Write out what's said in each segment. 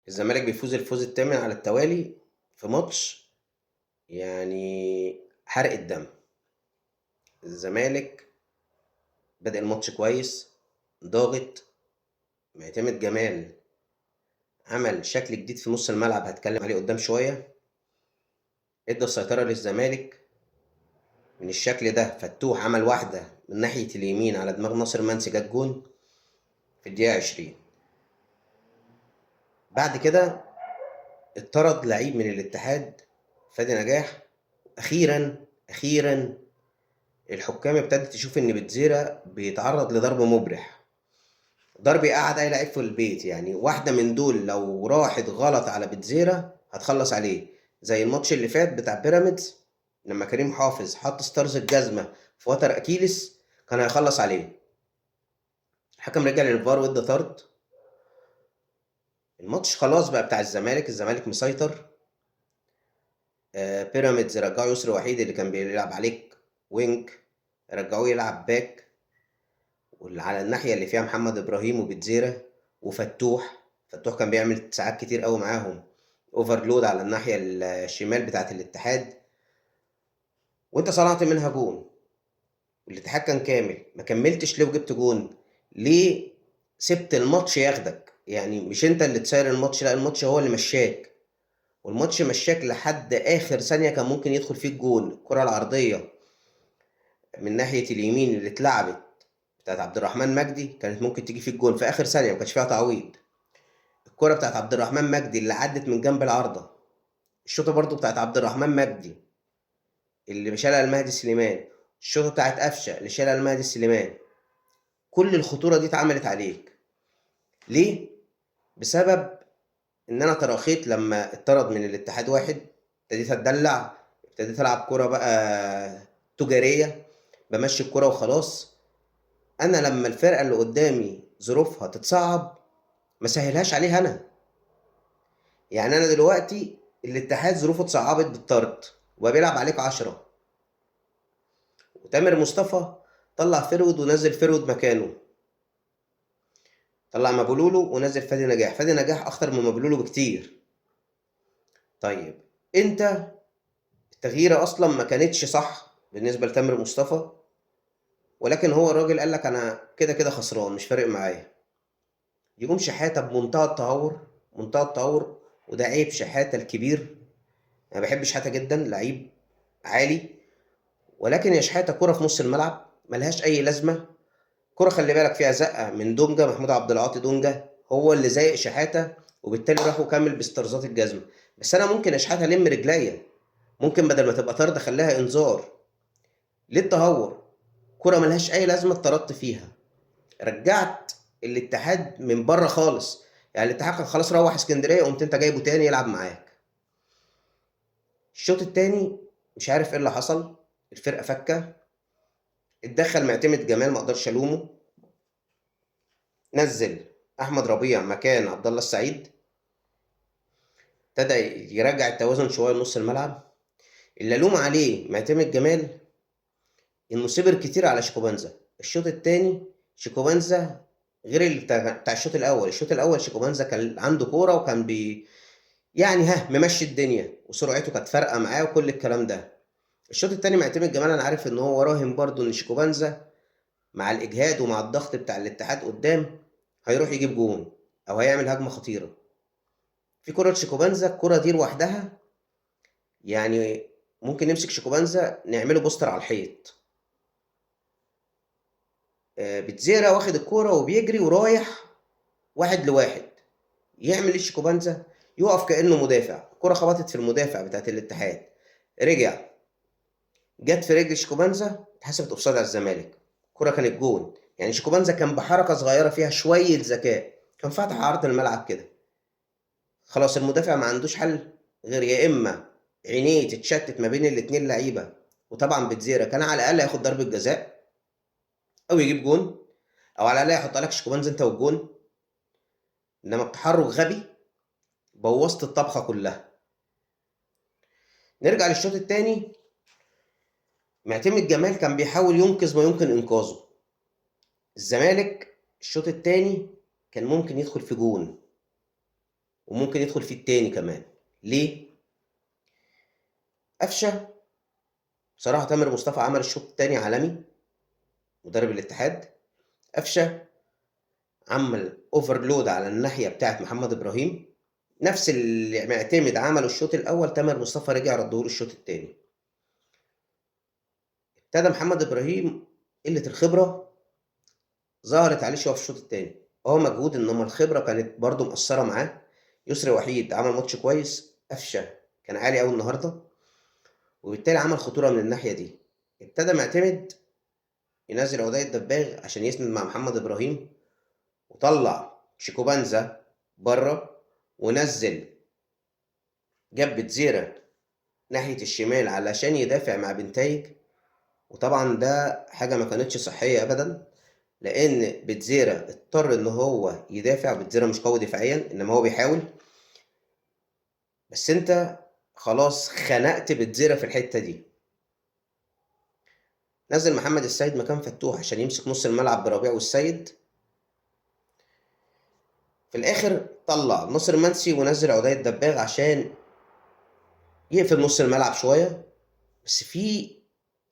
الزمالك بيفوز الفوز الثامن على التوالي في ماتش، يعني حرق الدم. الزمالك بدأ الماتش كويس، ضاغط. معتمد جمال عمل شكل جديد في نص الملعب، هتكلم عليه قدام شوية. ادى السيطرة للزمالك من الشكل ده. فتوح عمل واحدة من ناحية اليمين على دماغ ناصر منسي، جت جون في الدقيقة 20. بعد كده اتطرد لعيب من الاتحاد، فادي نجاح. أخيرا الحكام ابتدت تشوف ان بتزيرة بيتعرض لضرب مبرح، ضرب يقعد اي لعيب في البيت. يعني واحده من دول لو راحت غلط على بتزيرة هتخلص عليه، زي الماتش اللي فات بتاع بيراميدز لما كريم حافظ حط ستارز الجزمه في وتر اكيلس، كان هيخلص عليه. الحكم رجع للفار وادى طرد. الماتش خلاص بقى بتاع الزمالك مسيطر. بيراميدز رجعوا يسري وحيد اللي كان بيلعب عليك وينج، رجعوه يلعب باك، واللي على الناحية اللي فيها محمد إبراهيم وبتزيرة فتوح كان بيعمل ساعات كتير قوي معاهم اوفرلود على الناحية الشمال بتاعة الاتحاد، وانت صنعت منها جون. والاتحاد كان كامل، ما كملتش ليه وجبت جون؟ ليه سبت الماتش ياخدك؟ يعني مش انت اللي تسير الماتش، لا الماتش هو اللي مشاك. والماتش مشاك لحد اخر ثانية، كان ممكن يدخل فيك جون. الكرة العرضية من ناحية اليمين اللي اتلعبت بتاعت عبد الرحمن مجدي كانت ممكن تيجي فيك جون في اخر ثانية، ما كانش فيها تعويض. الكرة بتاعت عبد الرحمن مجدي اللي عدت من جنب العارضة، الشوطة برضو بتاعت عبد الرحمن مجدي اللي شالها المهدي سليمان، الشوطة بتاعت قفشة اللي شالها المهدي سليمان، كل الخطورة دي اتعملت عليك. ليه؟ بسبب ان انا تراخيت لما اتطرد من الاتحاد واحد، ابتديت اتدلع، ابتديت العب كرة بقى تجارية، بمشي الكرة وخلاص. انا لما الفرقة اللي قدامي ظروفها تتصعب ما سهلهاش عليها انا. يعني انا دلوقتي الاتحاد ظروفه اتصعبت بالطرد وبيلعب عليك 10، وتامر مصطفى طلع فرود ونزل فرود مكانه، طلع مبولولو ونزل فادي نجاح اخطر من مبولولو بكتير. طيب انت التغييره اصلا ما كانتش صح بالنسبه لتامر مصطفى، ولكن هو الراجل قال لك انا كده كده خسران مش فارق معايا. يقوم شحاته بمنتهى التهور، منتهى التهور، وده عيب شحاته الكبير. انا بحب شحاته جدا، لعيب عالي، ولكن يا شحاته كرة في نص الملعب ملهاش اي لازمه. كرة خلي بالك فيها زقه من دونجا، محمود عبد العاطي دونجا هو اللي زايق شحاته، وبالتالي راحوا كمل باسترزات الجزمه. بس انا ممكن يا شحاته الم رجليا، ممكن بدل ما تبقى طرد خليها انذار. ليه التهور؟ كرة ملهاش اي لازمه اتطردت فيها، رجعت الاتحاد من بره خالص. يعني الاتحاد كان خلاص روح اسكندريه، قمت انت جايبه تاني يلعب معاك. الشوط التاني مش عارف ايه اللي حصل، الفرقه فكه. اتدخل معتمد جمال، ما اقدرش الومه، نزل احمد ربيع مكان عبد الله السعيد، ابتدى يرجع التوازن شويه لنص الملعب. اللي الوم عليه معتمد جمال انه صبر كتير على شيكوبانزا. الشوط الثاني شيكوبانزا غير اللي بتاع الشوط الاول. الشوط الاول شيكوبانزا كان عنده كوره وكان يعني ممشي الدنيا وسرعته كانت فارقه معاه وكل الكلام ده. الشوط الثاني معتمد جمال انا عارف ان هو راهن برضو ان شيكوبانزا مع الاجهاد ومع الضغط بتاع الاتحاد قدام هيروح يجيب جون او هيعمل هجمه خطيره. في كرة شيكوبانزا، الكرة دي لوحدها يعني ممكن نمسك شيكوبانزا نعمله بوستر على الحيط. بتزيرا واخد الكرة وبيجري ورايح واحد لواحد، يعمل ايه شيكوبانزا؟ يقف كأنه مدافع. الكرة خبطت في المدافع بتاعت الاتحاد، رجع جت في رجل شيكوبانزا، اتحسبت اوفسايد على الزمالك. الكرة كانت جون. يعني شيكوبانزا كان بحركة صغيرة فيها شوية ذكاء كان فاتح عرض الملعب كده. خلاص المدافع ما عندوش حل غير يا اما عينيه تتشتت ما بين الاتنين لعيبه، وطبعا بتزيرا كان على الاقل ياخد ضربه جزاء او يجيب جون، او على الاقل يحط لك شيكوبانز انت والجون. انما بتحرك غبي بوظت الطبخه كلها. نرجع للشوط الثاني. معتمد جمال كان بيحاول ينقذ ما يمكن انقاذه. الزمالك الشوط الثاني كان ممكن يدخل في جون، وممكن يدخل فيه التاني كمان. ليه؟ قفشه بصراحه تامر مصطفى عمل الشوط التاني عالمي، مدرب الاتحاد. قفشه عمل اوفرلود على الناحيه بتاعت محمد ابراهيم، نفس اللي معتمد عمله الشوط الاول تامر مصطفى رجع ردهوله الشوط التاني. ابتدى محمد ابراهيم قله الخبره ظهرت عليه شويه في الشوط التاني، مجهود، انما الخبره كانت برضو مقصره معاه. يسري وحيد عمل ماتش كويس، قفشه كان عالي قوي النهارده، وبالتالي عمل خطوره من الناحيه دي. ابتدى معتمد ينزل عدي الدباغ عشان يسند مع محمد ابراهيم، وطلع شيكوبانزا بره، ونزل جاب بتزيرة ناحية الشمال علشان يدافع مع بنتايج. وطبعا ده حاجة ما كانتش صحية أبدا، لأن بتزيرة اضطر إن هو يدافع. بتزيرة مش قوي دفاعيا، إنما هو بيحاول، بس أنت خلاص خنقت بتزيرة في الحتة دي. نزل محمد السيد مكان فتوح عشان يمسك نص الملعب بربيع والسيد. في الآخر طلع ناصر منسي ونزل عدي الدباغ عشان يقفل نص الملعب شوية. بس في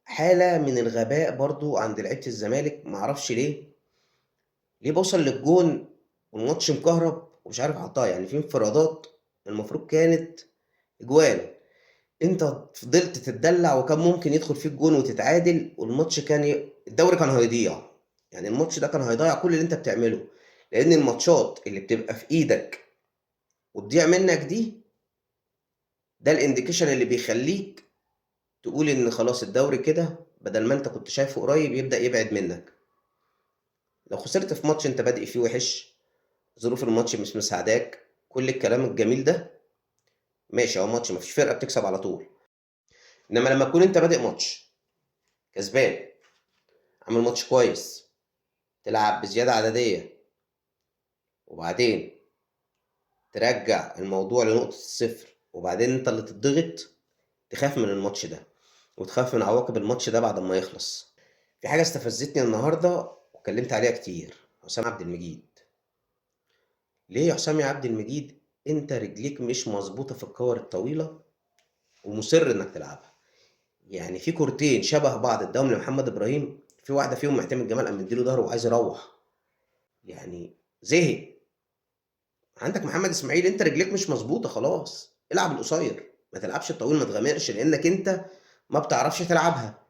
حالة من الغباء برضو عند لعيبة الزمالك، معرفش ليه بوصل للجون والماتش مكهرب ومش عارف احطها. يعني في انفرادات المفروض كانت اجوان، انت فضلت تتدلع وكان ممكن يدخل فيك جون وتتعادل، والماتش الدوري كان هيضيع. يعني الماتش ده كان هيضيع كل اللي انت بتعمله، لان الماتشات اللي بتبقى في ايدك وتضيع منك دي، ده الانديكيشن اللي بيخليك تقول ان خلاص الدوري كده، بدل ما انت كنت شايفه قريب يبدأ يبعد منك. لو خسرت في ماتش انت بادئ فيه وحش، ظروف الماتش مش مساعداك، كل الكلام الجميل ده ماشي، هو ماتش مفيش فرقة بتكسب على طول. انما لما تكون انت بادئ ماتش كسبان، عامل ماتش كويس، تلعب بزيادة عددية، وبعدين ترجع الموضوع لنقطة الصفر، وبعدين انت اللي تضغط، تخاف من الماتش ده وتخاف من عواقب الماتش ده بعد ما يخلص. في حاجة استفزتني النهاردة واتكلمت عليها كتير، حسام عبد المجيد. ليه يا حسام يا عبد المجيد انت رجليك مش مظبوطة في الكور الطويلة ومصر انك تلعبها؟ يعني في كورتين شبه بعض اداهم لمحمد ابراهيم، في واحدة فيهم معتمد جمال قام مديله ظهره وعايز يروح، يعني زهق. عندك محمد اسماعيل، انت رجليك مش مظبوطة، خلاص العب القصير، ما تلعبش الطويل، ما تغامرش، لانك انت ما بتعرفش تلعبها.